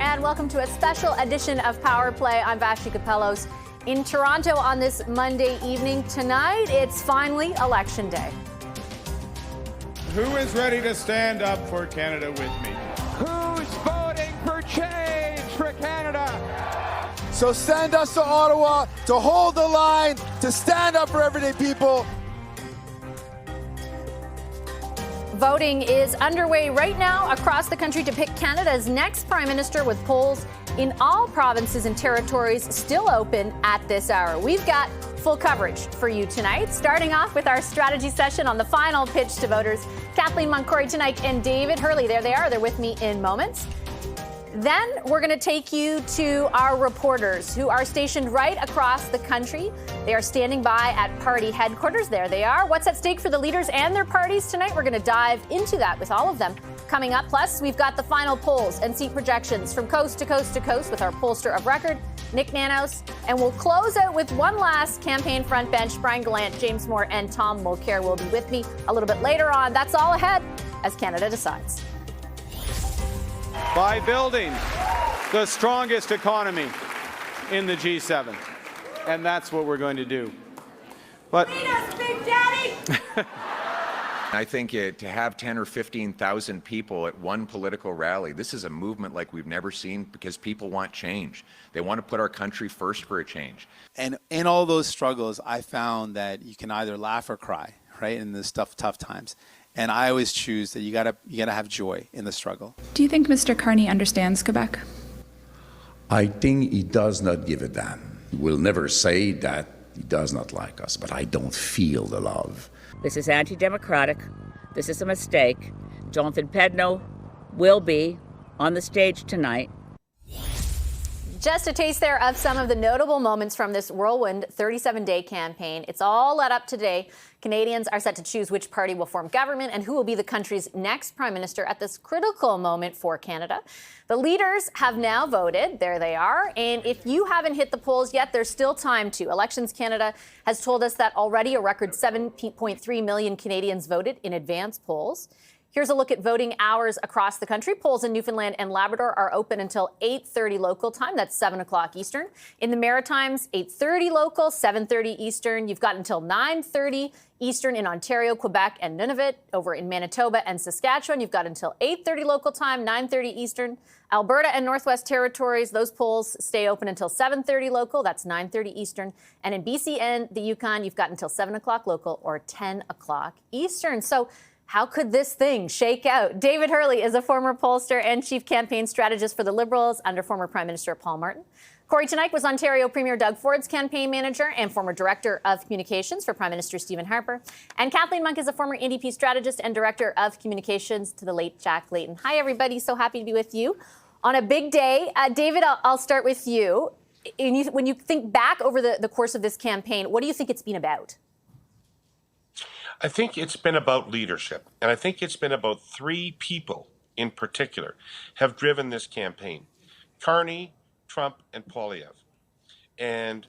and welcome to a special edition of Power Play. I'm Vashi Capellos in Toronto on this Monday evening. Tonight, it's finally Election Day. Who is ready to stand up for Canada with me? Who's voting for change for Canada? So send us to Ottawa to hold the line, to stand up for everyday people. Voting is underway right now across the country to pick Canada's next Prime Minister, with polls in all provinces and territories still open at this hour. We've got full coverage for you tonight, starting off with our strategy session on the final pitch to voters. Kathleen Monk, Corey Tonight, and David Hurley. There they are. They're with me in moments. Then we're going to take you to our reporters who are stationed right across the country. They are standing by at party headquarters. There they are. What's at stake for the leaders and their parties tonight? We're going to dive into that with all of them coming up. Plus, we've got the final polls and seat projections from coast to coast to coast with our pollster of record, Nick Nanos. And we'll close out with one last campaign front bench. Brian Gallant, James Moore, and Tom Mulcair will be with me a little bit later on. That's all ahead as Canada decides. By building the strongest economy in the G7. And that's what we're going to do. But Lead us, Big Daddy! I think to have 10 or 15,000 people at one political rally, this is a movement like we've never seen, because people want change. They want to put our country first for a change. And in all those struggles, I found that you can either laugh or cry, right, in the tough times. And I always choose that you gotta have joy in the struggle. Do you think Mr. Carney understands Quebec? I think he does not give a damn. He will never say that he does not like us, but I don't feel the love. This is anti-democratic. This is a mistake. Jonathan Pedno will be on the stage tonight. Just a taste there of some of the notable moments from this whirlwind 37-day campaign. It's all led up today. Canadians are set to choose which party will form government and who will be the country's next prime minister at this critical moment for Canada. The leaders have now voted. There they are. And if you haven't hit the polls yet, there's still time to. Elections Canada has told us that already a record 7.3 million Canadians voted in advance polls. Here's a look at voting hours across the country. Polls in Newfoundland and Labrador are open until 8:30 local time. That's 7 o'clock Eastern. In the Maritimes, 8:30 local, 7:30 Eastern. You've got until 9:30 Eastern in Ontario, Quebec, and Nunavut. Over in Manitoba and Saskatchewan, you've got until 8:30 local time, 9:30 Eastern. Alberta and Northwest Territories, those polls stay open until 7:30 local. That's 9:30 Eastern. And in BC and the Yukon, you've got until 7 o'clock local or 10 o'clock Eastern. So how could this thing shake out? David Hurley is a former pollster and chief campaign strategist for the Liberals under former Prime Minister Paul Martin. Corey Tonight was Ontario Premier Doug Ford's campaign manager and former Director of Communications for Prime Minister Stephen Harper. And Kathleen Monk is a former NDP strategist and Director of Communications to the late Jack Layton. Hi, everybody. So happy to be with you on a big day. David, I'll start with you. When you think back over the course of this campaign, what do you think it's been about? I think it's been about leadership, and I think it's been about three people in particular have driven this campaign: Carney, Trump, and Poilievre. And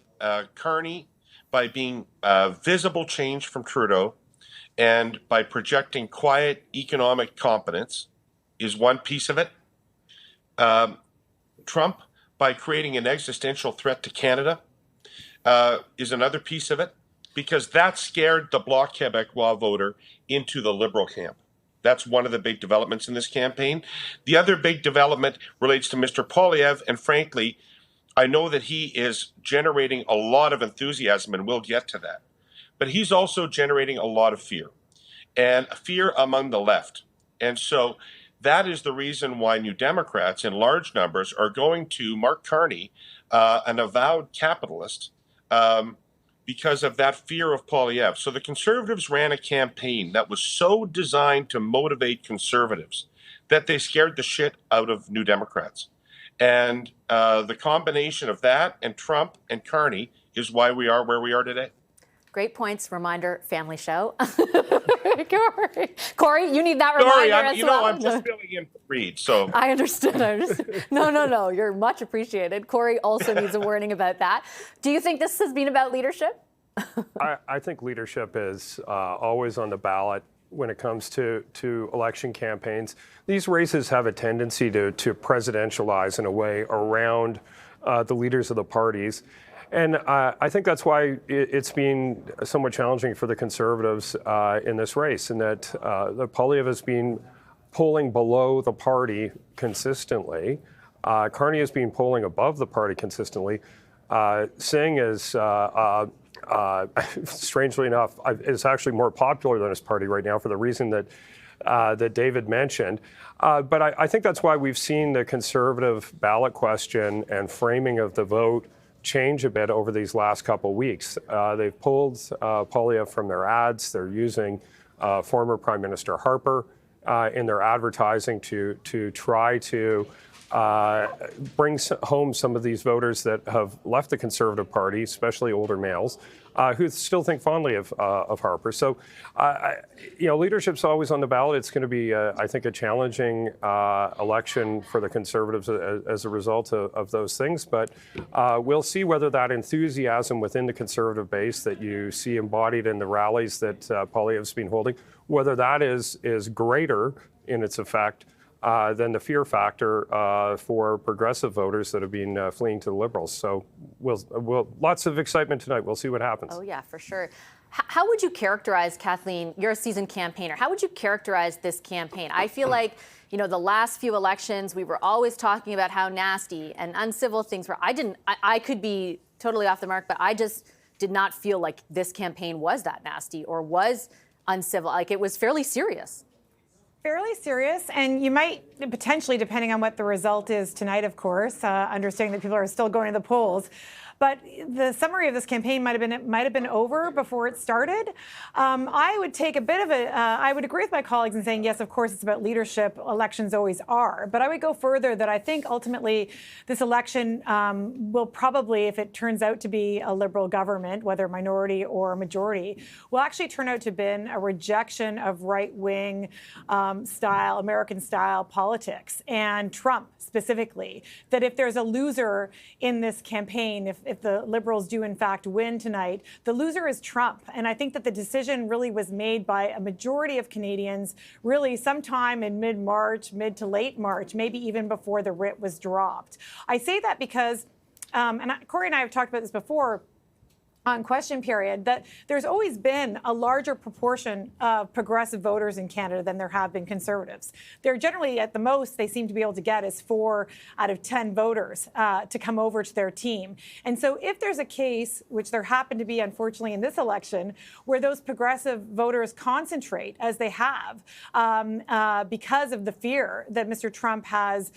Carney, by being visible change from Trudeau and by projecting quiet economic competence, is one piece of it. Trump, by creating an existential threat to Canada, is another piece of it, because that scared the Bloc Québécois voter into the Liberal camp. That's one of the big developments in this campaign. The other big development relates to Mr. Poilievre, and frankly, I know that he is generating a lot of enthusiasm, and we'll get to that. But he's also generating a lot of fear, and fear among the left. And so that is the reason why New Democrats in large numbers are going to Mark Carney, an avowed capitalist, because of that fear of Poilievre. So the Conservatives ran a campaign that was so designed to motivate Conservatives that they scared the shit out of New Democrats. And the combination of that and Trump and Carney is why we are where we are today. Great points. Reminder, family show. Corey, you need that reminder as well. I'm just filling in for Reed, so. I understood. No. You're much appreciated. Corey also needs a warning about that. Do you think this has been about leadership? I think leadership is always on the ballot. when it comes to election campaigns. These races have a tendency to presidentialize in a way around the leaders of the parties. And I think that's why it's been somewhat challenging for the Conservatives in this race, in that Poilievre has been polling below the party consistently. Carney has been polling above the party consistently. Singh is, strangely enough, is actually more popular than his party right now for the reason that David mentioned. But I think that's why we've seen the Conservative ballot question and framing of the vote change a bit over these last couple of weeks. They've pulled Poilievre from their ads. They're using former Prime Minister Harper in their advertising to try to bring home some of these voters that have left the Conservative Party, especially older males, who still think fondly of Harper. So, leadership's always on the ballot. It's going to be, I think, a challenging election for the Conservatives as a result of those things. But we'll see whether that enthusiasm within the Conservative base that you see embodied in the rallies that Poilievre's been holding, whether that is greater in its effect than the fear factor for progressive voters that have been fleeing to the Liberals. So we'll lots of excitement tonight. We'll see what happens. Oh, yeah, for sure. How would you characterize, Kathleen, you're a seasoned campaigner, how would you characterize this campaign? I feel like, the last few elections, we were always talking about how nasty and uncivil things were. I could be totally off the mark, but I just did not feel like this campaign was that nasty or was uncivil. Like, it was fairly serious. Fairly serious, and you might potentially, depending on what the result is tonight, of course, understanding that people are still going to the polls. But the summary of this campaign might have been over before it started. I would take a bit of I would agree with my colleagues in saying, yes, of course, it's about leadership. Elections always are. But I would go further that I think ultimately this election will probably, if it turns out to be a Liberal government, whether minority or majority, will actually turn out to have been a rejection of right-wing style, American-style politics, and Trump specifically. That if there's a loser in this campaign, if the Liberals do in fact win tonight, the loser is Trump. And I think that the decision really was made by a majority of Canadians really sometime in mid-March, mid to late March, maybe even before the writ was dropped. I say that because, Corey and I have talked about this before, on question period, that there's always been a larger proportion of progressive voters in Canada than there have been Conservatives. They're generally, at the most, they seem to be able to get is 4 out of 10 voters to come over to their team. And so if there's a case, which there happened to be, unfortunately, in this election, where those progressive voters concentrate, as they have, because of the fear that Mr. Trump has,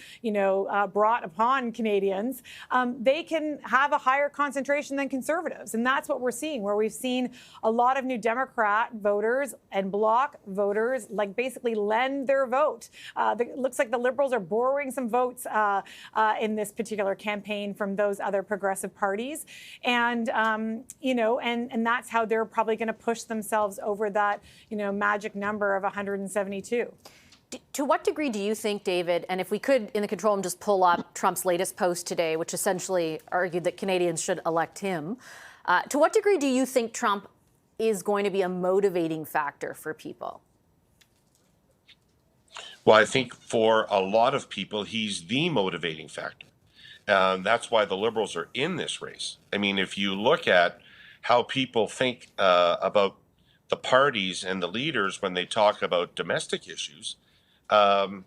brought upon Canadians, they can have a higher concentration than Conservatives. And that's what we're seeing, where we've seen a lot of New Democrat voters and Bloc voters basically lend their vote. It looks like the Liberals are borrowing some votes in this particular campaign from those other progressive parties. And, and that's how they're probably going to push themselves over that, magic number of 172. To what degree do you think, David, and if we could in the control room just pull up Trump's latest post today, which essentially argued that Canadians should elect him, to what degree do you think Trump is going to be a motivating factor for people? Well, I think for a lot of people, he's the motivating factor. That's why the Liberals are in this race. I mean, if you look at how people think about the parties and the leaders when they talk about domestic issues, you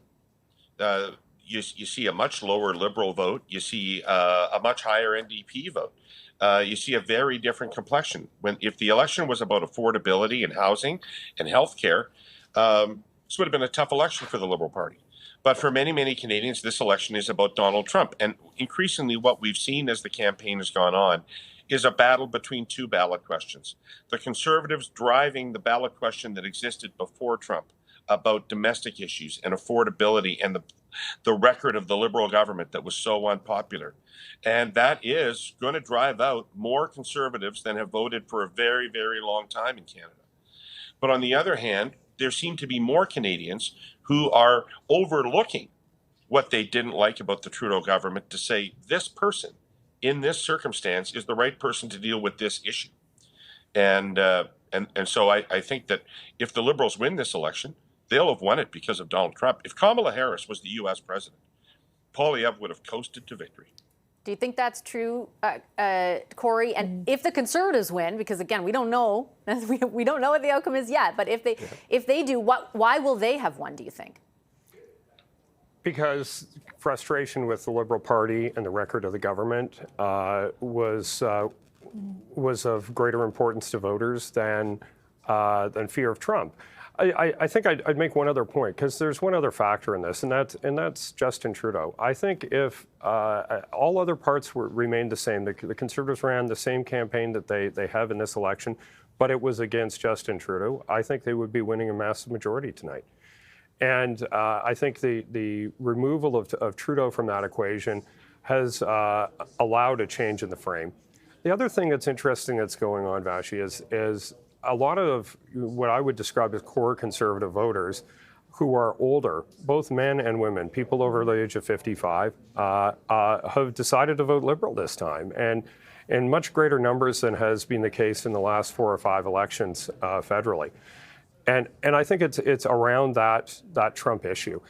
see a much lower Liberal vote. You see a much higher NDP vote. You see a very different complexion. If the election was about affordability and housing and healthcare, this would have been a tough election for the Liberal Party. But for many, many Canadians, this election is about Donald Trump. And increasingly what we've seen as the campaign has gone on is a battle between two ballot questions. The Conservatives driving the ballot question that existed before Trump about domestic issues and affordability and the record of the Liberal government that was so unpopular. And that is going to drive out more Conservatives than have voted for a very, very long time in Canada. But on the other hand, there seem to be more Canadians who are overlooking what they didn't like about the Trudeau government to say this person in this circumstance is the right person to deal with this issue. And so I think that if the Liberals win this election, they'll have won it because of Donald Trump. If Kamala Harris was the U.S. president, Poilievre would have coasted to victory. Do you think that's true, Corey? And if the Conservatives win, because again, we don't know, we don't know what the outcome is yet. But if they do, why will they have won? Do you think? Because frustration with the Liberal Party and the record of the government was of greater importance to voters than fear of Trump. I think I'd make one other point, because there's one other factor in this, and that's Justin Trudeau. I think if all other parts remained the same, the Conservatives ran the same campaign that they have in this election, but it was against Justin Trudeau, I think they would be winning a massive majority tonight. And I think the removal of Trudeau from that equation has allowed a change in the frame. The other thing that's interesting that's going on, Vashi, is a lot of what I would describe as core Conservative voters who are older, both men and women, people over the age of 55, have decided to vote Liberal this time, and in much greater numbers than has been the case in the last 4 or 5 elections federally. And I think it's around that Trump issue.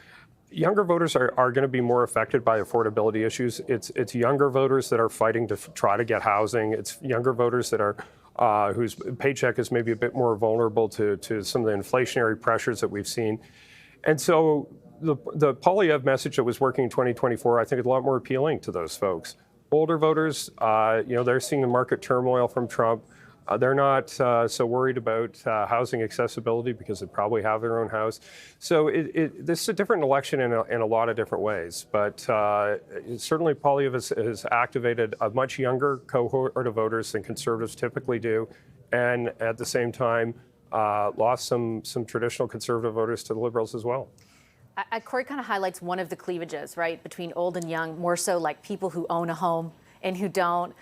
Younger voters are going to be more affected by affordability issues. It's younger voters that are fighting to try to get housing. It's younger voters that are whose paycheck is maybe a bit more vulnerable to some of the inflationary pressures that we've seen. And so the Poilievre message that was working in 2024, I think is a lot more appealing to those folks. Older voters, they're seeing the market turmoil from Trump. They're not so worried about housing accessibility because they probably have their own house. So this is a different election in a lot of different ways. But certainly Poilievre has activated a much younger cohort of voters than Conservatives typically do, and at the same time lost some traditional Conservative voters to the Liberals as well. Corey kind of highlights one of the cleavages, right, between old and young, more so like people who own a home and who don't.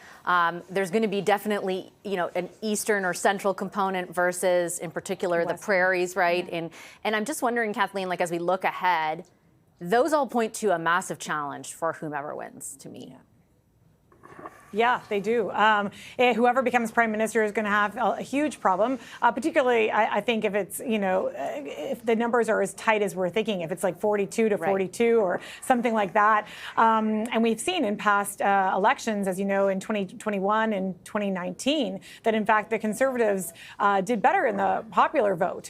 There's going to be definitely, an eastern or central component versus, in particular, the prairies, right? Yeah. And I'm just wondering, Kathleen, as we look ahead, those all point to a massive challenge for whomever wins, to me. Yeah. Yeah, they do. Whoever becomes prime minister is going to have a huge problem, particularly, I think, if it's, if the numbers are as tight as we're thinking, if it's like 42 to 42 or something like that. And we've seen in past elections, as you know, in 2021 and 2019, that in fact the Conservatives did better in the popular vote,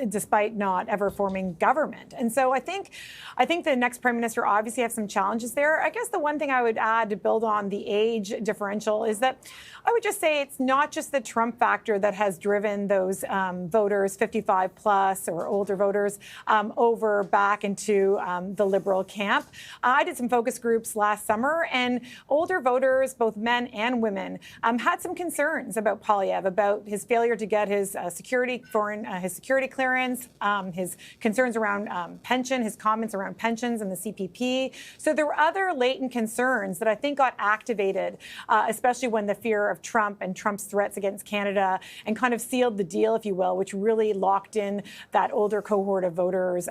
despite not ever forming government. And so I think the next prime minister obviously has some challenges there. I guess the one thing I would add to build on the age differential is that I would just say it's not just the Trump factor that has driven those voters, 55 plus or older voters, over back into the Liberal camp. I did some focus groups last summer, and older voters, both men and women, had some concerns about Poilievre, about his failure to get his security clearance, his concerns around pension, his comments around pensions and the CPP. So there were other latent concerns that I think got activated, especially when the fear of Trump and Trump's threats against Canada and kind of sealed the deal, if you will, which really locked in that older cohort of voters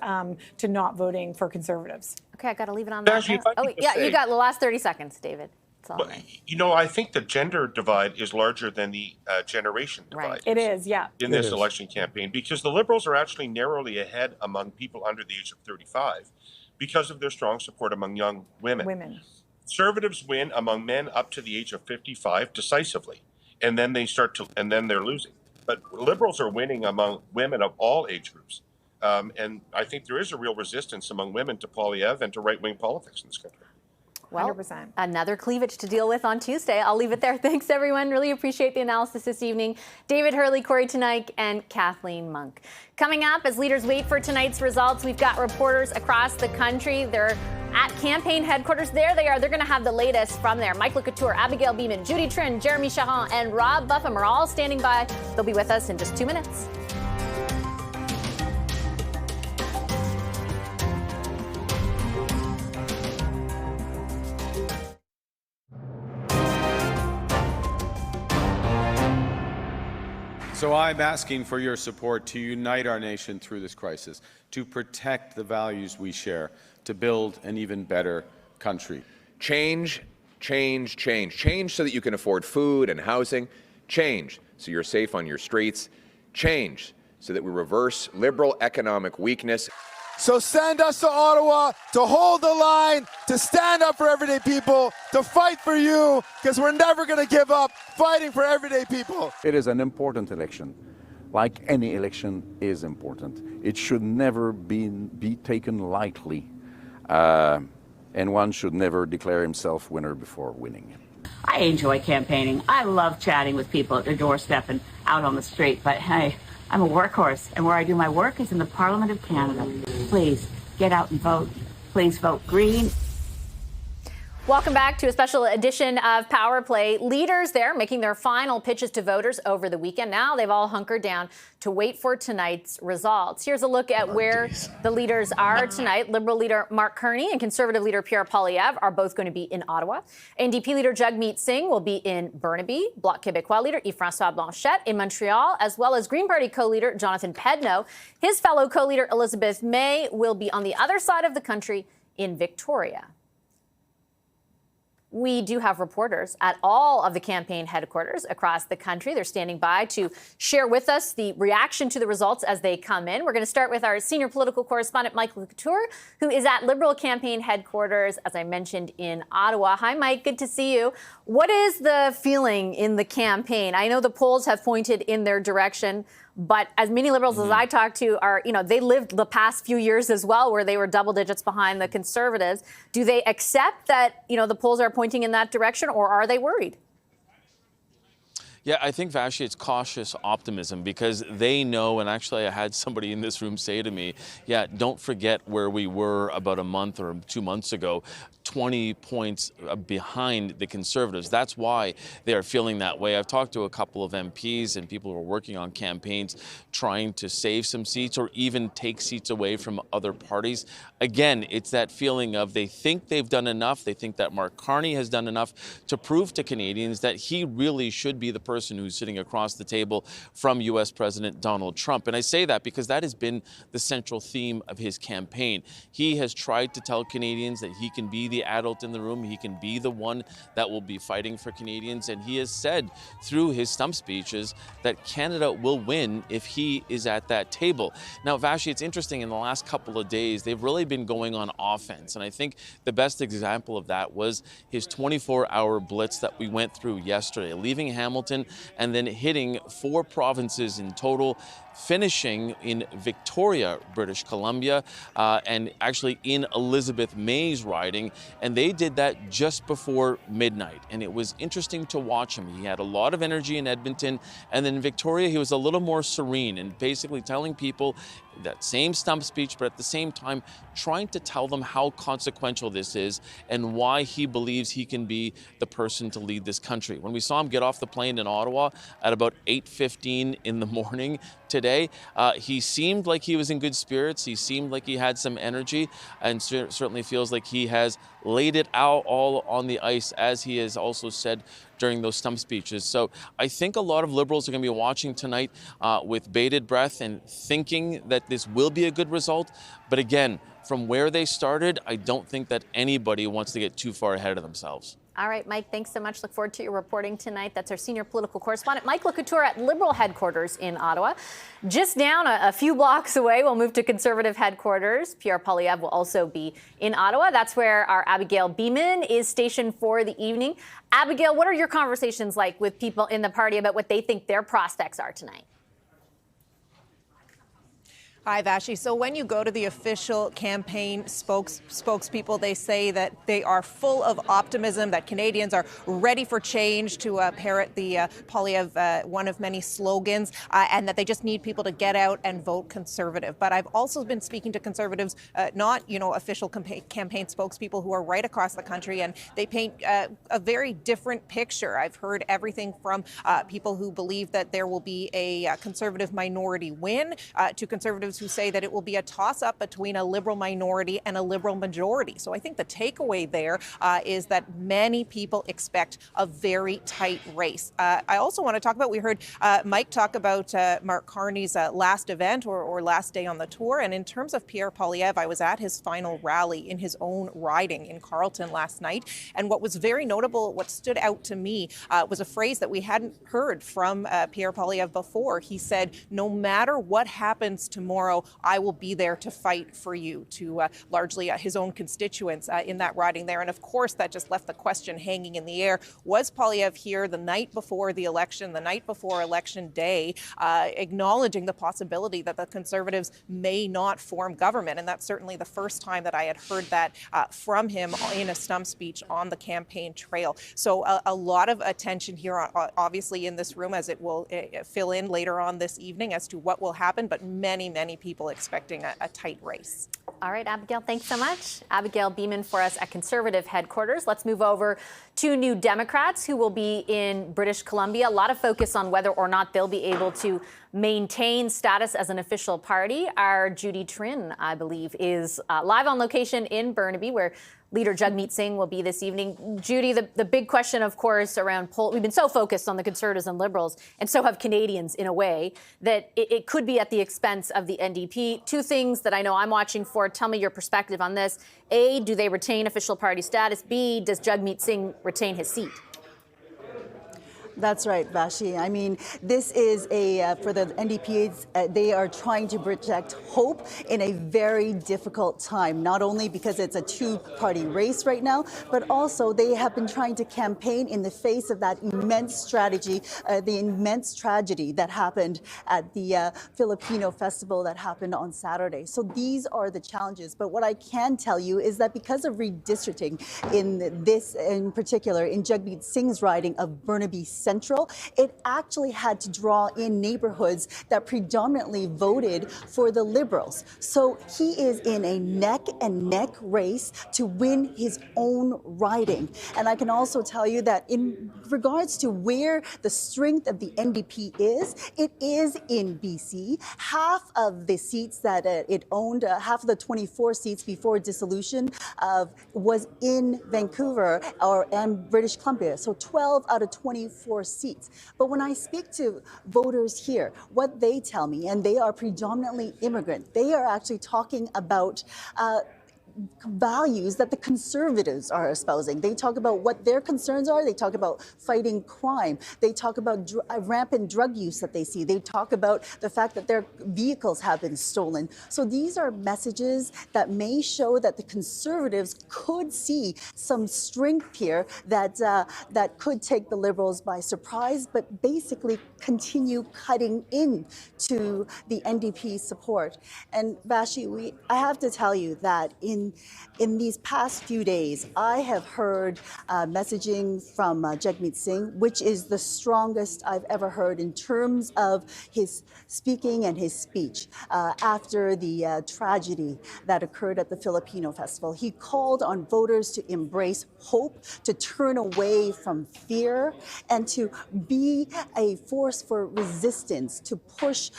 to not voting for Conservatives. Okay, I got to leave it on that. You got the last 30 seconds, David. It's all right. I think the gender divide is larger than the generation divide. Right. It is, yeah. In this election campaign, because the Liberals are actually narrowly ahead among people under the age of 35 because of their strong support among young women. Conservatives win among men up to the age of 55 decisively, and then they're losing. But Liberals are winning among women of all age groups. And I think there is a real resistance among women to Poilievre and to right-wing politics in this country. Well, 100%. Another cleavage to deal with on Tuesday. I'll leave it there. Thanks, everyone. Really appreciate the analysis this evening. David Hurley, Corey Teneycke, and Kathleen Monk. Coming up, as leaders wait for tonight's results, we've got reporters across the country. They're at campaign headquarters. There they are. They're going to have the latest from there. Michael Couture, Abigail Beeman, Judy Trin, Jeremy Chahan, and Rob Buffum are all standing by. They'll be with us in just 2 minutes. So I'm asking for your support to unite our nation through this crisis, to protect the values we share, to build an even better country. Change so that you can afford food and housing. Change, so you're safe on your streets. Change, so that we reverse Liberal economic weakness. So send us to Ottawa to hold the line, to stand up for everyday people, to fight for you, because we're never going to give up fighting for everyday people. It is an important election. Like any election is important. It should never be taken lightly. And one should never declare himself winner before winning. I enjoy campaigning. I love chatting with people at their doorstep and out on the street. But hey, I'm a workhorse, and where I do my work is in the Parliament of Canada. Please get out and vote. Please vote Green. Welcome back to a special edition of Power Play. Leaders there making their final pitches to voters over the weekend. Now they've all hunkered down to wait for tonight's results. Here's a look at where the leaders are tonight. Liberal leader Mark Carney and Conservative leader Pierre Poilievre are both going to be in Ottawa. NDP leader Jagmeet Singh will be in Burnaby. Bloc Québécois leader Yves-François Blanchet in Montreal, as well as Green Party co-leader Jonathan Pedneau. His fellow co-leader Elizabeth May will be on the other side of the country in Victoria. We do have reporters at all of the campaign headquarters across the country. They're standing by to share with us the reaction to the results as they come in. We're going to start with our senior political correspondent, Mike Couture, who is at Liberal campaign headquarters, as I mentioned, in Ottawa. Hi, Mike. Good to see you. What is the feeling in the campaign? I know the polls have pointed in their direction, but as many Liberals as I talk to are, they lived the past few years as well where they were double digits behind the Conservatives. Do they accept that, the polls are pointing in that direction, or are they worried? Yeah, I think, Vashi, it's cautious optimism because they know, and actually I had somebody in this room say to me, don't forget where we were about a month or 2 months ago. 20 points behind the Conservatives. That's why they are feeling that way. I've talked to a couple of MPs and people who are working on campaigns trying to save some seats or even take seats away from other parties. Again, it's that feeling of they think they've done enough. They think that Mark Carney has done enough to prove to Canadians that he really should be the person who's sitting across the table from U.S. President Donald Trump. And I say that because that has been the central theme of his campaign. He has tried to tell Canadians that he can be the adult in the room. He can be the one that will be fighting for Canadians. And he has said through his stump speeches that Canada will win if he is at that table. Now, Vashi, it's interesting, in the last couple of days, they've really been going on offense. And I think the best example of that was his 24-hour blitz that we went through yesterday, leaving Hamilton and then hitting 4 provinces in total, finishing in Victoria, British Columbia, and actually in Elizabeth May's riding. And they did that just before midnight. And it was interesting to watch him. He had a lot of energy in Edmonton. And then in Victoria, he was a little more serene and basically telling people that same stump speech, but at the same time, trying to tell them how consequential this is and why he believes he can be the person to lead this country. When we saw him get off the plane in Ottawa at about 8:15 in the morning today, he seemed like he was in good spirits. He seemed like he had some energy, and certainly feels like he has laid it out all on the ice, as he has also said during those stump speeches. So I think a lot of Liberals are going to be watching tonight with bated breath and thinking that this will be a good result. But again, from where they started, I don't think that anybody wants to get too far ahead of themselves. All right, Mike, thanks so much. Look forward to your reporting tonight. That's our senior political correspondent, Mike Couture at Liberal headquarters in Ottawa. Just down a few blocks away, we'll move to Conservative headquarters. Pierre Poilievre will also be in Ottawa. That's where our Abigail Beeman is stationed for the evening. Abigail, what are your conversations like with people in the party about what they think their prospects are tonight? Hi, Vashi. So when you go to the official campaign spokespeople, they say that they are full of optimism, that Canadians are ready for change, to parrot the Poilievre, one of many slogans, and that they just need people to get out and vote Conservative. But I've also been speaking to Conservatives, not, official campaign spokespeople, who are right across the country, and they paint a very different picture. I've heard everything from people who believe that there will be a Conservative minority win to Conservatives who say that it will be a toss-up between a Liberal minority and a Liberal majority. So I think the takeaway there is that many people expect a very tight race. I also want to talk about, we heard Mike talk about Mark Carney's last event or last day on the tour. And in terms of Pierre Poilievre, I was at his final rally in his own riding in Carleton last night. And what was very notable, what stood out to me was a phrase that we hadn't heard from Pierre Poilievre before. He said, no matter what happens tomorrow, I will be there to fight for you, to largely his own constituents in that riding there. And of course, that just left the question hanging in the air. Was Poilievre here the night before the election, the night before election day, acknowledging the possibility that the Conservatives may not form government? And that's certainly the first time that I had heard that from him in a stump speech on the campaign trail. So a lot of attention here, obviously, in this room, as it will fill in later on this evening as to what will happen, but many, many people expecting a tight race. All right, Abigail, thanks so much. Abigail Beeman for us at Conservative headquarters. Let's move over to New Democrats who will be in British Columbia. A lot of focus on whether or not they'll be able to maintain status as an official party. Our Judy Trin, I believe, is live on location in Burnaby, where Leader Jagmeet Singh will be this evening. Judy, the big question, of course, around we've been so focused on the Conservatives and Liberals, and so have Canadians in a way, that it could be at the expense of the NDP. Two things that I know I'm watching for. Tell me your perspective on this. A, do they retain official party status? B, does Jagmeet Singh retain his seat? That's right, Vashi. I mean, this is for the NDP, they are trying to project hope in a very difficult time, not only because it's a two-party race right now, but also they have been trying to campaign in the face of that immense strategy, the immense tragedy that happened at the Filipino festival that happened on Saturday. So these are the challenges. But what I can tell you is that because of redistricting in this, in particular, in Jagmeet Singh's riding of Burnaby Central, it actually had to draw in neighborhoods that predominantly voted for the Liberals. So he is in a neck-and-neck race to win his own riding. And I can also tell you that in regards to where the strength of the NDP is, it is in BC. Half of the seats that it owned, half of the 24 seats before dissolution was in Vancouver and British Columbia. So 12 out of 24 seats. But when I speak to voters here, what they tell me, and they are predominantly immigrant, they are actually talking about values that the Conservatives are espousing. They talk about what their concerns are. They talk about fighting crime. They talk about rampant drug use that they see. They talk about the fact that their vehicles have been stolen. So these are messages that may show that the Conservatives could see some strength here that could take the Liberals by surprise, but basically continue cutting into the NDP support. And Vashi, I have to tell you that in these past few days, I have heard messaging from Jagmeet Singh, which is the strongest I've ever heard in terms of his speaking and his speech after the tragedy that occurred at the Filipino festival. He called on voters to embrace hope, to turn away from fear, and to be a force for resistance, to push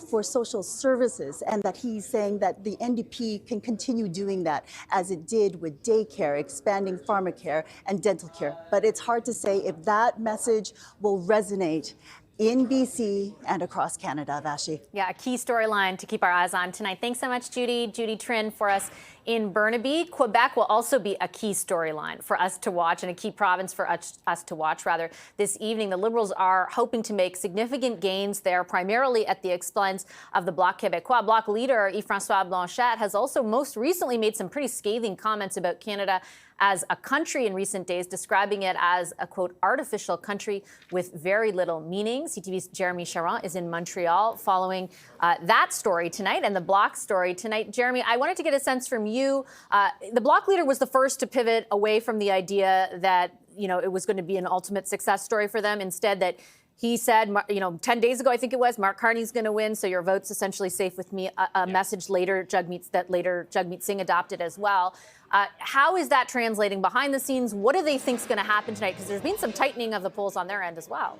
for social services, and that he's saying that the NDP can continue doing that as it did with daycare, expanding pharmacare and dental care. But it's hard to say if that message will resonate in BC and across Canada, Vashi. Yeah, a key storyline to keep our eyes on tonight. Thanks so much, Judy. Judy Trin for us in Burnaby. Quebec will also be a key storyline for us to watch, and a key province for us to watch, rather, this evening. The Liberals are hoping to make significant gains there, primarily at the expense of the Bloc Québécois. Bloc leader Yves-François Blanchet has also most recently made some pretty scathing comments about Canada as a country in recent days, describing it as a, quote, artificial country with very little meaning. CTV's Jeremy Charron is in Montreal following that story tonight and the Bloc story tonight. Jeremy, I wanted to get a sense from you. The Bloc leader was the first to pivot away from the idea that, you know, it was going to be an ultimate success story for them. Instead, that he said, 10 days ago, I think it was, Mark Carney's going to win, so your vote's essentially safe with me. A message later Jagmeet Singh adopted as well. How is that translating behind the scenes? What do they think is going to happen tonight? Because there's been some tightening of the polls on their end as well.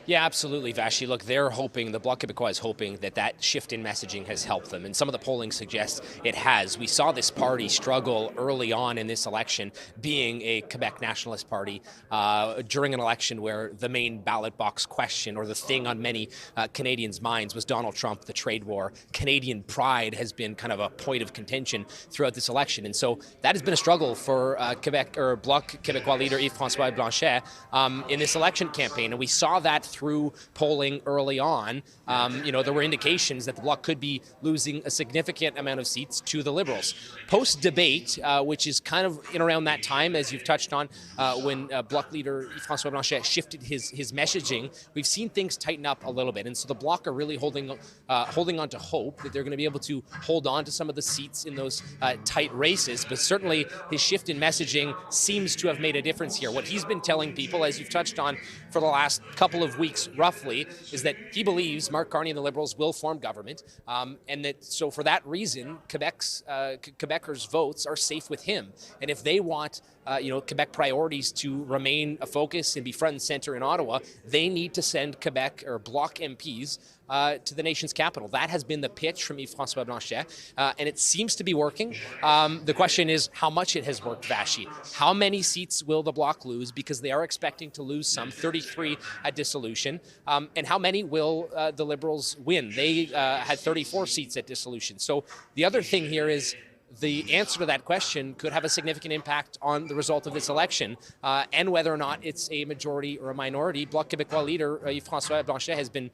Yeah, absolutely, Vashi. Look, they're hoping, the Bloc Québécois is hoping that that shift in messaging has helped them, and some of the polling suggests it has. We saw this party struggle early on in this election, being a Quebec nationalist party, during an election where the main ballot box question, or the thing on many Canadians' minds, was Donald Trump, the trade war. Canadian pride has been kind of a point of contention throughout this election, and so that has been a struggle for Quebec, or Bloc Québécois leader Yves-François Blanchet in this election campaign, and we saw that through polling early on. There were indications that the Bloc could be losing a significant amount of seats to the Liberals. Post-debate, which is kind of in around that time, as you've touched on, when Bloc leader Yves-François Blanchet shifted his messaging, we've seen things tighten up a little bit. And so the Bloc are really holding on to hope that they're going to be able to hold on to some of the seats in those tight races. But certainly his shift in messaging seems to have made a difference here. What he's been telling people, as you've touched on for the last couple of weeks roughly, is that he believes Mark Carney and the Liberals will form government, and that so for that reason, Quebecers' votes are safe with him. And if they want Quebec priorities to remain a focus and be front and center in Ottawa, they need to send Quebec or Bloc MPs to the nation's capital. That has been the pitch from Yves-François Blanchet, and it seems to be working. The question is how much it has worked, Vashi. How many seats will the Bloc lose, because they are expecting to lose some, 33 at dissolution, and how many will the Liberals win? They had 34 seats at dissolution. So the other thing here is the answer to that question could have a significant impact on the result of this election, and whether or not it's a majority or a minority. Bloc Québécois leader Yves-François Blanchet has been,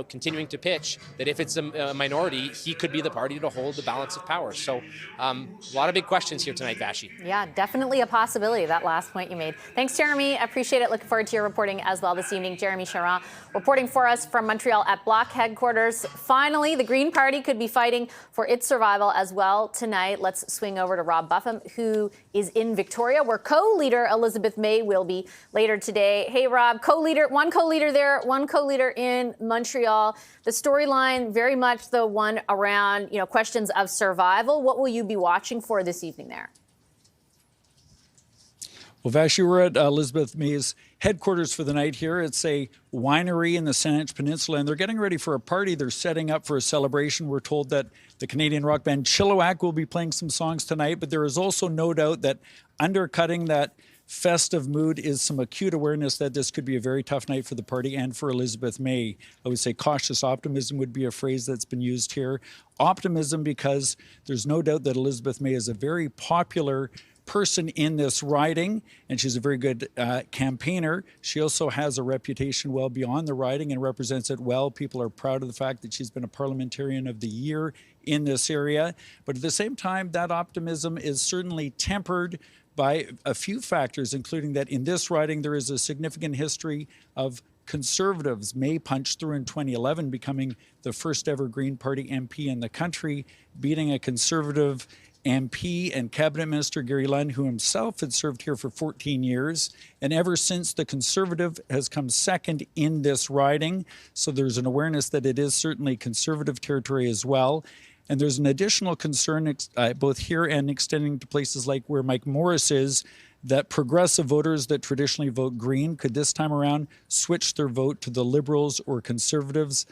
continuing to pitch that if it's a minority, he could be the party to hold the balance of power. So a lot of big questions here tonight, Vashi. Yeah, definitely a possibility, that last point you made. Thanks, Jeremy. I appreciate it. Looking forward to your reporting as well this evening. Jeremy Charron reporting for us from Montreal at Bloc headquarters. Finally, the Green Party could be fighting for its survival as well tonight. Let's swing over to Rob Buffum, who is in Victoria, where co-leader Elizabeth May will be later today. Hey, Rob, one co-leader there, one co-leader in Montreal. The storyline very much the one around, questions of survival. What will you be watching for this evening there? Well, Vashi, we're at Elizabeth May's headquarters for the night here. It's a winery in the Saanich Peninsula, and they're getting ready for a party. They're setting up for a celebration. We're told that the Canadian rock band Chilliwack will be playing some songs tonight, but there is also no doubt that undercutting that festive mood is some acute awareness that this could be a very tough night for the party and for Elizabeth May. I would say cautious optimism would be a phrase that's been used here. Optimism because there's no doubt that Elizabeth May is a very popular person in this riding, and she's a very good campaigner. She also has a reputation well beyond the riding and represents it well. People are proud of the fact that she's been a Parliamentarian of the Year in this area. But at the same time, that optimism is certainly tempered by a few factors, including that in this riding there is a significant history of Conservatives. May punched through in 2011, becoming the first ever Green Party MP in the country, beating a Conservative MP and Cabinet Minister Gary Lunn, who himself had served here for 14 years. And ever since, the Conservative has come second in this riding. So there's an awareness that it is certainly Conservative territory as well. And there's an additional concern both here and extending to places like where Mike Morris is, that progressive voters that traditionally vote Green could this time around switch their vote to the Liberals or Conservatives,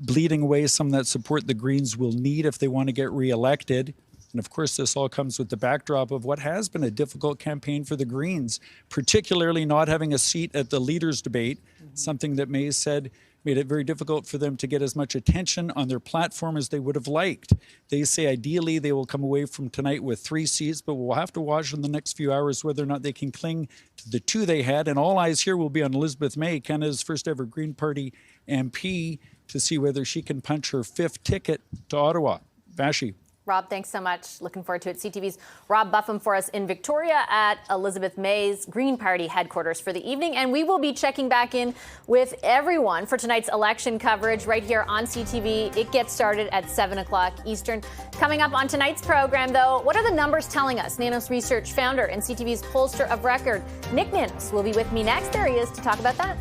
bleeding away some that support the Greens will need if they want to get re-elected. And of course, this all comes with the backdrop of what has been a difficult campaign for the Greens, particularly not having a seat at the leaders' debate, something that May said made it very difficult for them to get as much attention on their platform as they would have liked. They say ideally they will come away from tonight with 3 seats, but we'll have to watch in the next few hours whether or not they can cling to the 2 they had. And all eyes here will be on Elizabeth May, Canada's first ever Green Party MP, to see whether she can punch her 5th ticket to Ottawa. Vashi. Rob, thanks so much. Looking forward to it. CTV's Rob Buffum for us in Victoria at Elizabeth May's Green Party headquarters for the evening. And we will be checking back in with everyone for tonight's election coverage right here on CTV. It gets started at 7 o'clock Eastern. Coming up on tonight's program, though, what are the numbers telling us? Nanos Research founder and CTV's pollster of record, Nick Nanos, will be with me next. There he is to talk about that.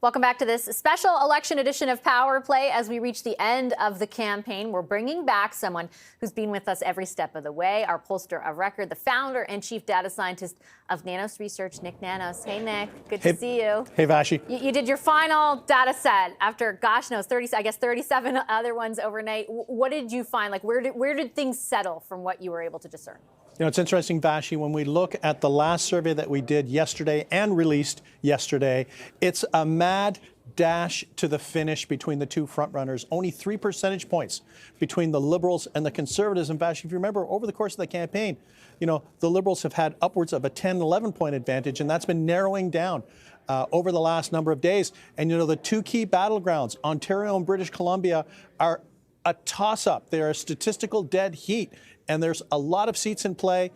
Welcome back to this special election edition of Power Play. As we reach the end of the campaign, we're bringing back someone who's been with us every step of the way, our pollster of record, the founder and chief data scientist of Nanos Research, Nick Nanos. Hey, Nick. Good to see you. Hey, Vashi. You did your final data set after, gosh knows, 37 other ones overnight. What did you find? Like, where did things settle from what you were able to discern? You know, it's interesting, Vashi, when we look at the last survey that we did yesterday and released yesterday, it's a mad dash to the finish between the two frontrunners. Only 3 percentage points between the Liberals and the Conservatives. And Vashi, if you remember, over the course of the campaign, you know, the Liberals have had upwards of a 10, 11-point advantage, and that's been narrowing down over the last number of days. And, you know, the two key battlegrounds, Ontario and British Columbia, are a toss-up. They're a statistical dead heat, and there's a lot of seats in play.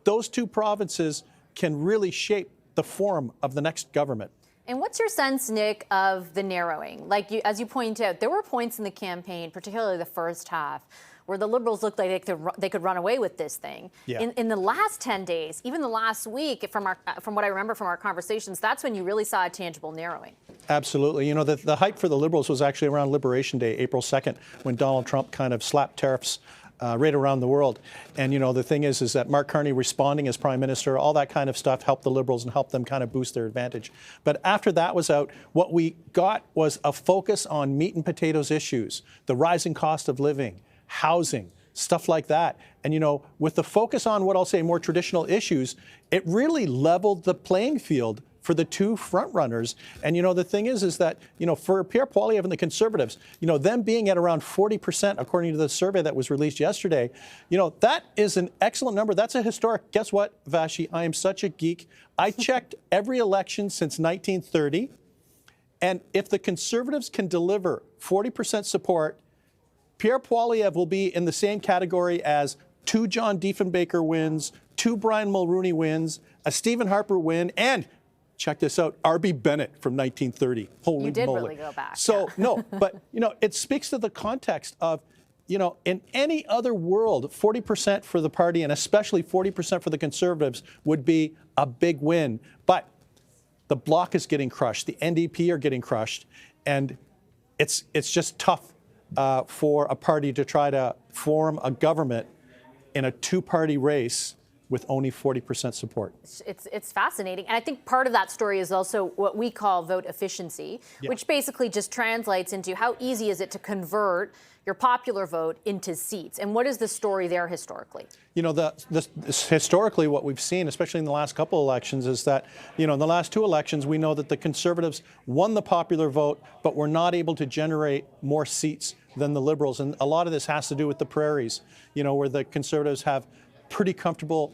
Those two provinces can really shape the form of the next government. And what's your sense, Nick, of the narrowing? Like, as you point out, there were points in the campaign, particularly the first half, where the Liberals looked like they could run away with this thing. Yeah. In the last 10 days, even the last week, from what I remember from our conversations, that's when you really saw a tangible narrowing. Absolutely. You know, the hype for the Liberals was actually around Liberation Day, April 2nd, when Donald Trump kind of slapped tariffs right around the world. And, you know, the thing is that Mark Carney responding as Prime Minister, all that kind of stuff helped the Liberals and helped them kind of boost their advantage. But after that was out, what we got was a focus on meat and potatoes issues, the rising cost of living, housing, stuff like that. And, you know, with the focus on what I'll say more traditional issues, it really leveled the playing field for the two frontrunners. And, you know, the thing is that, you know, for Pierre Poilievre and the Conservatives, you know, them being at around 40%, according to the survey that was released yesterday, you know, that is an excellent number. That's a historic. Guess what, Vashi? I am such a geek. I checked every election since 1930. And if the Conservatives can deliver 40% support, Pierre Poilievre will be in the same category as 2 John Diefenbaker wins, 2 Brian Mulroney wins, a Stephen Harper win, and check this out, R.B. Bennett from 1930. Holy You did moly. really go back. So, yeah. no, but, you know, it speaks to the context of, you know, in any other world, 40% for the party and especially 40% for the Conservatives would be a big win. But the Bloc is getting crushed. The NDP are getting crushed. And it's just tough for a party to try to form a government in a two-party race with only 40% support. It's fascinating. And I think part of that story is also what we call vote efficiency, which basically just translates into how easy is it to convert your popular vote into seats. And what is the story there historically? You know, historically what we've seen, especially in the last couple of elections, is that, you know, in the last 2 elections, we know that the Conservatives won the popular vote, but were not able to generate more seats than the Liberals. And a lot of this has to do with the prairies, you know, where the Conservatives have pretty comfortable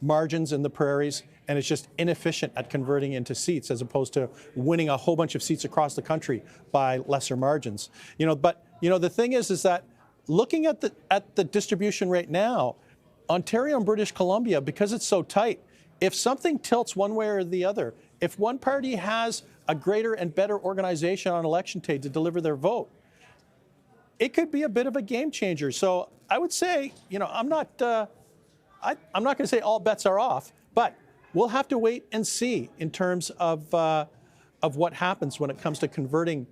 margins in the prairies, and it's just inefficient at converting into seats as opposed to winning a whole bunch of seats across the country by lesser margins. You know, but you know the thing is that looking at the distribution right now, Ontario and British Columbia, because it's so tight, if something tilts one way or the other, if one party has a greater and better organization on election day to deliver their vote, it could be a bit of a game changer. So I would say, you know, I'm not going to say all bets are off, but we'll have to wait and see in terms of what happens when it comes to converting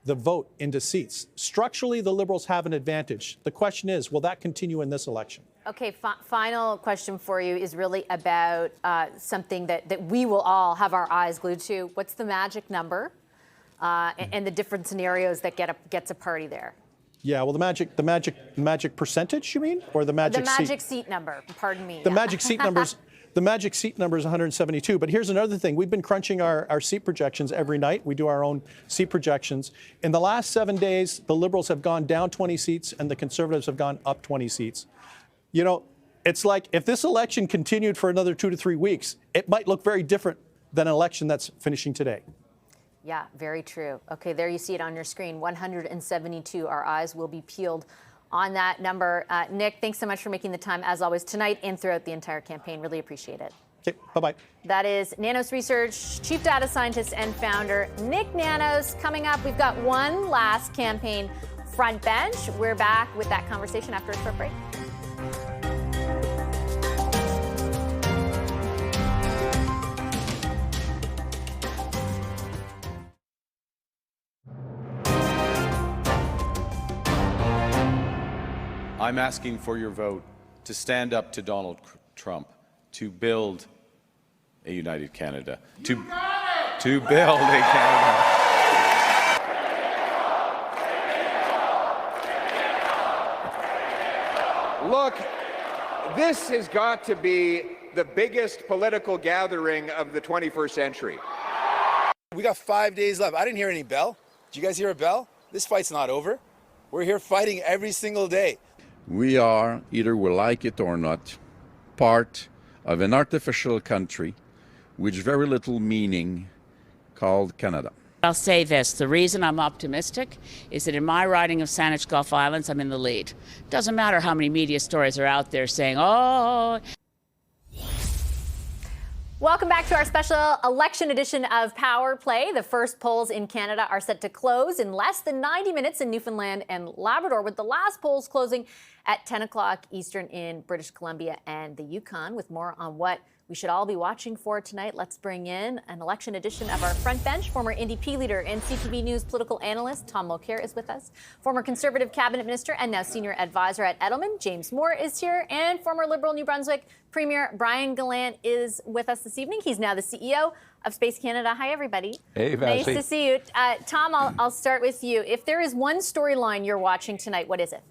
the vote into seats. Structurally, the Liberals have an advantage. The question is, will that continue in this election? Okay, final question for you is really about something that we will all have our eyes glued to. What's the magic number and the different scenarios that gets a party there? Yeah, well, the magic percentage, you mean, or the magic seat? The magic seat number. Pardon me. The magic seat numbers. The magic seat number is 172. But here's another thing: we've been crunching our seat projections every night. We do our own seat projections. In the last 7 days, the Liberals have gone down 20 seats, and the Conservatives have gone up 20 seats. You know, it's like if this election continued for another 2 to 3 weeks, it might look very different than an election that's finishing today. Yeah, very true. Okay, there you see it on your screen, 172. Our eyes will be peeled on that number. Nick, thanks so much for making the time, as always, tonight and throughout the entire campaign. Really appreciate it. Okay, bye-bye. That is Nanos Research Chief Data Scientist and Founder, Nick Nanos. Coming up, we've got one last campaign front bench. We're back with that conversation after a short break. I'm asking for your vote to stand up to Donald Trump, to build a united Canada, to build a Canada. Look, this has got to be the biggest political gathering of the 21st century. We got 5 days left. I didn't hear any bell. Did you guys hear a bell? This fight's not over. We're here fighting every single day. We are, either we like it or not, part of an artificial country with very little meaning called Canada. I'll say this, the reason I'm optimistic is that in my riding of Saanich Gulf Islands, I'm in the lead. Doesn't matter how many media stories are out there saying, oh. Welcome back to our special election edition of Power Play. The first polls in Canada are set to close in less than 90 minutes in Newfoundland and Labrador, with the last polls closing at 10 o'clock Eastern in British Columbia and the Yukon. With more on what we should all be watching for tonight, let's bring in an election edition of our front bench. Former NDP leader and CTV News political analyst Tom Mulcair is with us. Former Conservative cabinet minister and now senior advisor at Edelman, James Moore, is here. And former Liberal New Brunswick Premier Brian Gallant is with us this evening. He's now the CEO of Space Canada. Hi, everybody. Hey, Vashti. Nice to see you. Tom, I'll start with you. If there is one storyline you're watching tonight, what is it?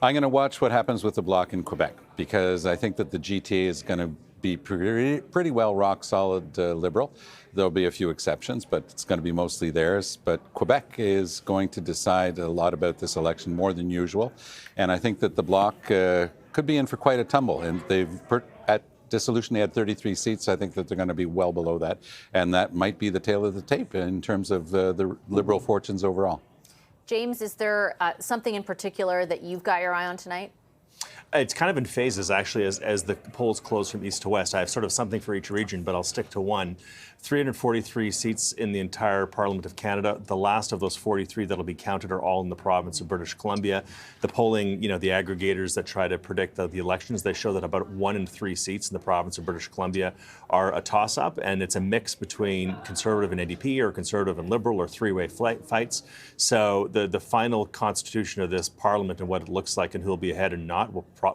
I'm going to watch what happens with the Bloc in Quebec, because I think that the GTA is going to be pretty well rock solid Liberal. There'll be a few exceptions, but it's going to be mostly theirs. But Quebec is going to decide a lot about this election, more than usual. And I think that the Bloc could be in for quite a tumble. And at dissolution, they had 33 seats. I think that they're going to be well below that. And that might be the tail of the tape in terms of the Liberal fortunes overall. James, is there something in particular that you've got your eye on tonight? It's kind of in phases, actually, as the polls close from east to west. I have sort of something for each region, but I'll stick to one. 343 seats in the entire Parliament of Canada. The last of those 43 that'll be counted are all in the province of British Columbia. The polling, the aggregators that try to predict the elections, they show that about 1 in 3 seats in the province of British Columbia are a toss-up, and it's a mix between Conservative and NDP or Conservative and Liberal or three-way fights. So the final constitution of this Parliament and what it looks like and who will be ahead and not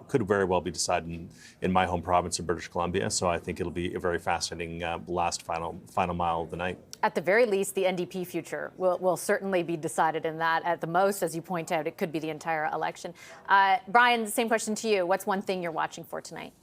could very well be decided in my home province of British Columbia. So I think it'll be a very fascinating last final mile of the night. At the very least, the NDP future will certainly be decided in that. At the most, as you point out, it could be the entire election. Brian, the same question to you. What's one thing you're watching for tonight?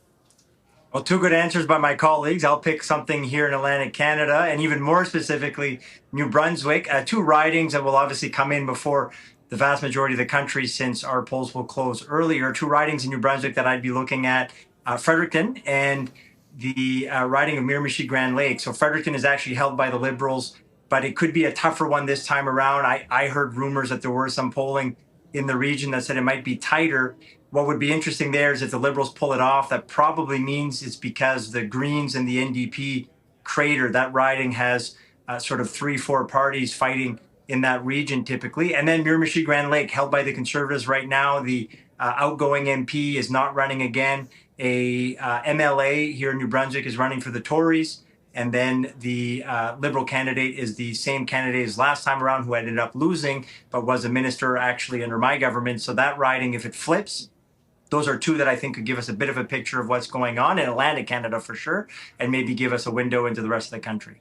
Well, two good answers by my colleagues. I'll pick something here in Atlantic Canada, and even more specifically, New Brunswick. Two ridings that will obviously come in before the vast majority of the country, since our polls will close earlier. Two ridings in New Brunswick that I'd be looking at, Fredericton and the riding of Miramichi-Grand Lake. So Fredericton is actually held by the Liberals, but it could be a tougher one this time around. I heard rumors that there were some polling in the region that said it might be tighter. What would be interesting there is if the Liberals pull it off, that probably means it's because the Greens and the NDP crater. That riding has sort of 3-4 parties fighting in that region typically. And then Miramichi-Grand Lake, held by the Conservatives right now. The outgoing MP is not running again. A MLA here in New Brunswick is running for the Tories. And then the Liberal candidate is the same candidate as last time around, who ended up losing, but was a minister actually under my government. So that riding, if it flips, those are two that I think could give us a bit of a picture of what's going on in Atlantic Canada for sure, and maybe give us a window into the rest of the country.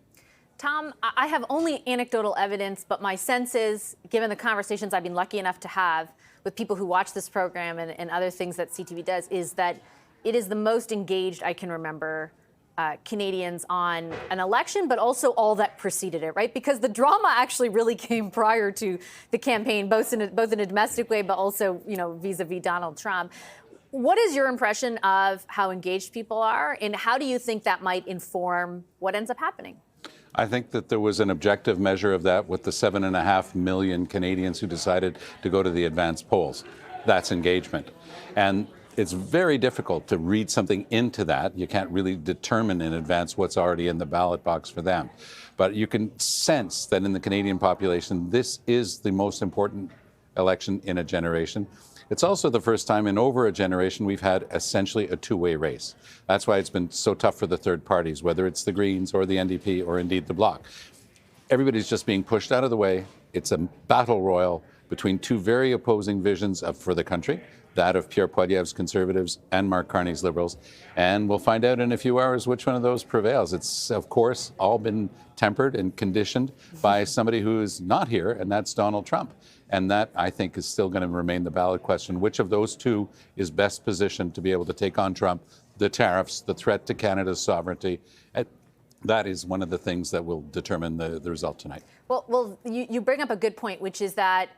Tom, I have only anecdotal evidence, but my sense is, given the conversations I've been lucky enough to have with people who watch this program and other things that CTV does, is that it is the most engaged I can remember Canadians on an election, but also all that preceded it, right? Because the drama actually really came prior to the campaign, both in a domestic way, but also, vis-a-vis Donald Trump. What is your impression of how engaged people are, and how do you think that might inform what ends up happening? I think that there was an objective measure of that with the 7.5 million Canadians who decided to go to the advanced polls. That's engagement. And it's very difficult to read something into that. You can't really determine in advance what's already in the ballot box for them. But you can sense that in the Canadian population, this is the most important election in a generation. It's also the first time in over a generation we've had essentially a two-way race. That's why it's been so tough for the third parties, whether it's the Greens or the NDP or indeed the Bloc. Everybody's just being pushed out of the way. It's a battle royal between two very opposing visions for the country. that of Pierre Poilievre's Conservatives and Mark Carney's Liberals. And we'll find out in a few hours which one of those prevails. It's, of course, all been tempered and conditioned by somebody who is not here, and that's Donald Trump. And that, I think, is still going to remain the ballot question. Which of those two is best positioned to be able to take on Trump, the tariffs, the threat to Canada's sovereignty? That is one of the things that will determine the result tonight. Well, you bring up a good point, which is that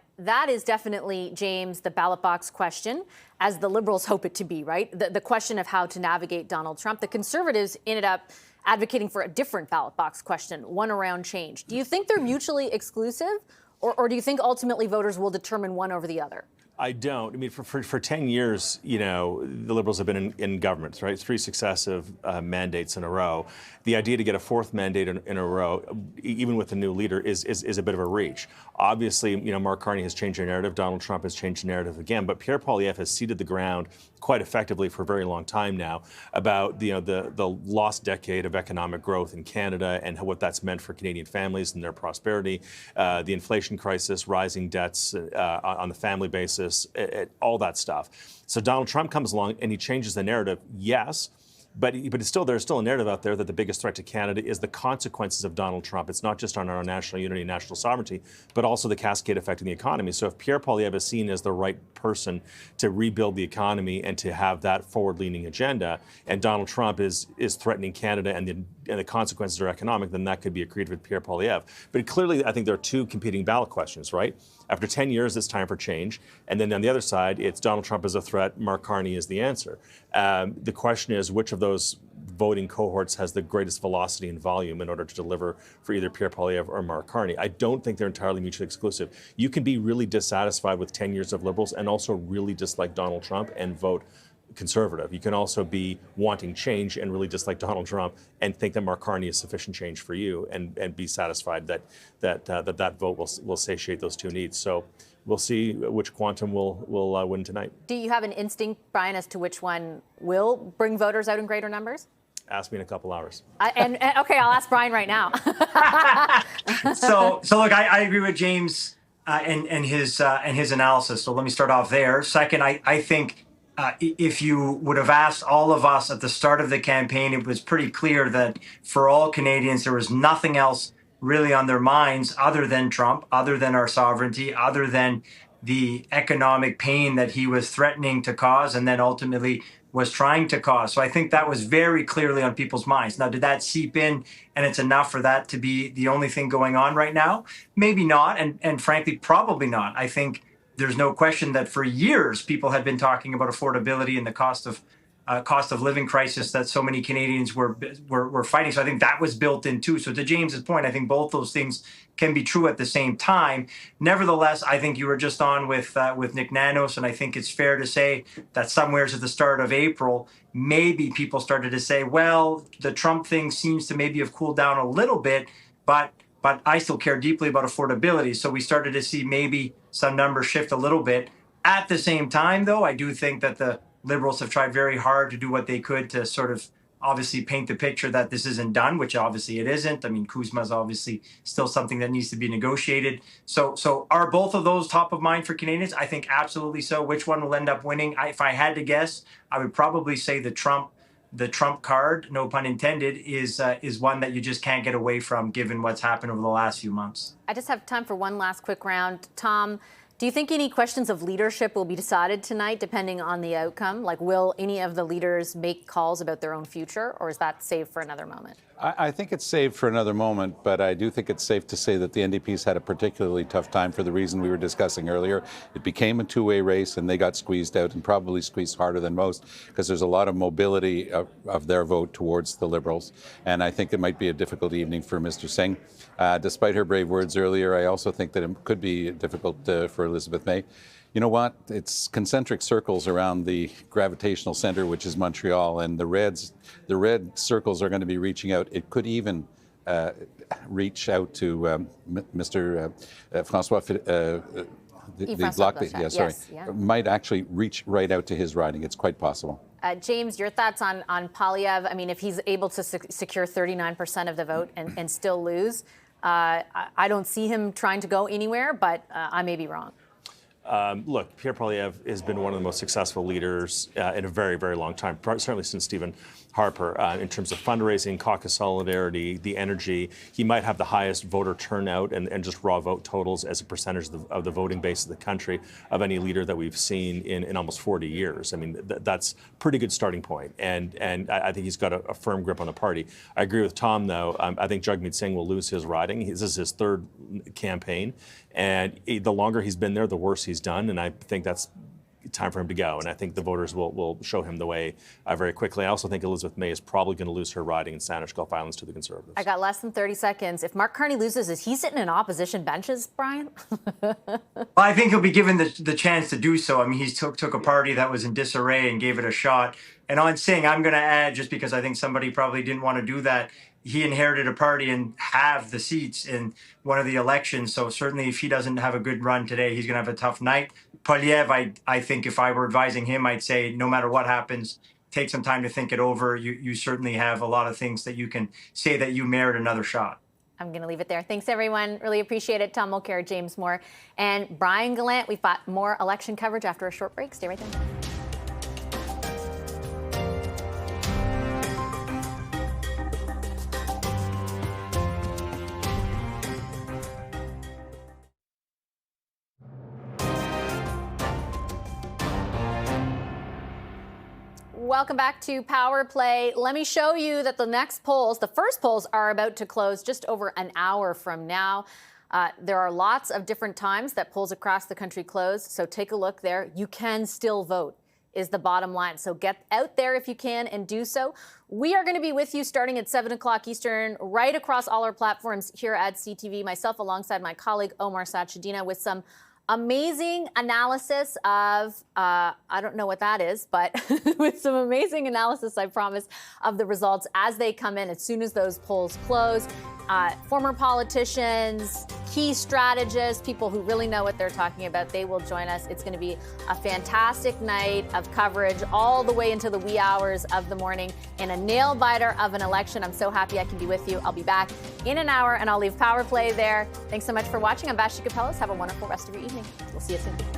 is definitely, James, the ballot box question, as the Liberals hope it to be, right? The question of how to navigate Donald Trump. The Conservatives ended up advocating for a different ballot box question, one around change. Do you think they're mutually exclusive, or do you think ultimately voters will determine one over the other? I don't. I mean, for 10 years, you know, the Liberals have been in governments, right? 3 successive mandates in a row. The idea to get a 4th mandate in a row, even with the new leader, is a bit of a reach. Obviously, you know, Mark Carney has changed the narrative. Donald Trump has changed the narrative again. But Pierre Poilievre has ceded the ground quite effectively for a very long time now about the lost decade of economic growth in Canada and what that's meant for Canadian families and their prosperity, the inflation crisis, rising debts on the family basis, all that stuff. So Donald Trump comes along and he changes the narrative, yes. But there's still a narrative out there that the biggest threat to Canada is the consequences of Donald Trump. It's not just on our national unity and national sovereignty, but also the cascade effect in the economy. So if Pierre Poilievre is seen as the right person to rebuild the economy and to have that forward-leaning agenda, and Donald Trump is threatening Canada and the consequences are economic, then that could be accretive with Pierre Poilievre. But clearly, I think there are 2 competing ballot questions, right? After 10 years, it's time for change. And then on the other side, it's Donald Trump as a threat, Mark Carney is the answer. The question is, which of those voting cohorts has the greatest velocity and volume in order to deliver for either Pierre Poilievre or Mark Carney? I don't think they're entirely mutually exclusive. You can be really dissatisfied with 10 years of Liberals and also really dislike Donald Trump and vote Conservative. You can also be wanting change and really dislike Donald Trump and think that Mark Carney is sufficient change for you and be satisfied that vote will satiate those 2 needs. So we'll see which quantum will win tonight. Do you have an instinct, Brian, as to which one will bring voters out in greater numbers? Ask me in a couple hours. And okay, I'll ask Brian right now. So look, I agree with James and his analysis. So let me start off there. Second, I think if you would have asked all of us at the start of the campaign, it was pretty clear that for all Canadians, there was nothing else really on their minds other than Trump, other than our sovereignty, other than the economic pain that he was threatening to cause and then ultimately was trying to cause. So I think that was very clearly on people's minds. Now, did that seep in and it's enough for that to be the only thing going on right now? Maybe not. And frankly, probably not. I think there's no question that for years people had been talking about affordability and the cost of living crisis that so many Canadians were fighting. So I think that was built in too. So to James's point, I think both those things can be true at the same time. Nevertheless, I think you were just on with Nick Nanos, and I think it's fair to say that somewheres at the start of April, maybe people started to say, well, the Trump thing seems to maybe have cooled down a little bit, but I still care deeply about affordability. So we started to see maybe some numbers shift a little bit. At the same time, though, I do think that the Liberals have tried very hard to do what they could to sort of obviously paint the picture that this isn't done, which obviously it isn't. I mean, Kuzma is obviously still something that needs to be negotiated. So are both of those top of mind for Canadians? I think absolutely so. Which one will end up winning? If I had to guess, I would probably say the Trump card, no pun intended, is one that you just can't get away from given what's happened over the last few months. I just have time for one last quick round. Tom, do you think any questions of leadership will be decided tonight depending on the outcome? Like, will any of the leaders make calls about their own future, or is that saved for another moment? I think it's saved for another moment, but I do think it's safe to say that the NDP's had a particularly tough time for the reason we were discussing earlier. It became a two-way race, and they got squeezed out, and probably squeezed harder than most, because there's a lot of mobility of their vote towards the Liberals. And I think it might be a difficult evening for Mr. Singh. Despite her brave words earlier, I also think that it could be difficult for Elizabeth May. You know what? It's concentric circles around the gravitational center, which is Montreal, and the red circles are going to be reaching out. It could even reach out to Mr. François. The bloc, might actually reach right out to his riding. It's quite possible. James, your thoughts on Poilievre? I mean, if he's able to secure 39% of the vote and still lose, I don't see him trying to go anywhere, but I may be wrong. Look, Pierre Poilievre has been one of the most successful leaders in a very, very long time, certainly since Stephen Harper, in terms of fundraising, caucus solidarity, the energy. He might have the highest voter turnout and just raw vote totals as a percentage of the voting base of the country of any leader that we've seen in almost 40 years. I mean, that's a pretty good starting point. And I think he's got a firm grip on the party. I agree with Tom, though. I think Jagmeet Singh will lose his riding. This is his third campaign. And the longer he's been there, the worse he's done. And I think that's time for him to go. And I think the voters will show him the way very quickly. I also think Elizabeth May is probably going to lose her riding in Saanich Gulf Islands to the Conservatives. I got less than 30 seconds. If Mark Carney loses, is he sitting in opposition benches, Brian? Well, I think he'll be given the chance to do so. I mean, he took a party that was in disarray and gave it a shot. And on Singh, I'm going to add, just because I think somebody probably didn't want to do that, he inherited a party and halved the seats in one of the elections. So certainly if he doesn't have a good run today, he's going to have a tough night. Poilievre, I think if I were advising him, I'd say no matter what happens, take some time to think it over. You certainly have a lot of things that you can say that you merit another shot. I'm going to leave it there. Thanks, everyone. Really appreciate it. Tom Mulcair, James Moore, and Brian Gallant. We've got more election coverage after a short break. Stay right there. Welcome back to Power Play. Let me show you that the next polls, the first polls, are about to close just over an hour from now. There are lots of different times that polls across the country close, so take a look there. You can still vote, is the bottom line. So get out there if you can and do so. We are going to be with you starting at 7 o'clock Eastern, right across all our platforms here at CTV, myself alongside my colleague Omar Sachedina with some amazing analysis of, I don't know what that is, but with some amazing analysis, I promise, of the results as they come in as soon as those polls close. Former politicians, key strategists, people who really know what they're talking about, they will join us. It's going to be a fantastic night of coverage all the way into the wee hours of the morning in a nail-biter of an election. I'm so happy I can be with you. I'll be back in an hour, and I'll leave Power Play there. Thanks so much for watching. I'm Vashti Capellas. Have a wonderful rest of your evening. We'll see you soon.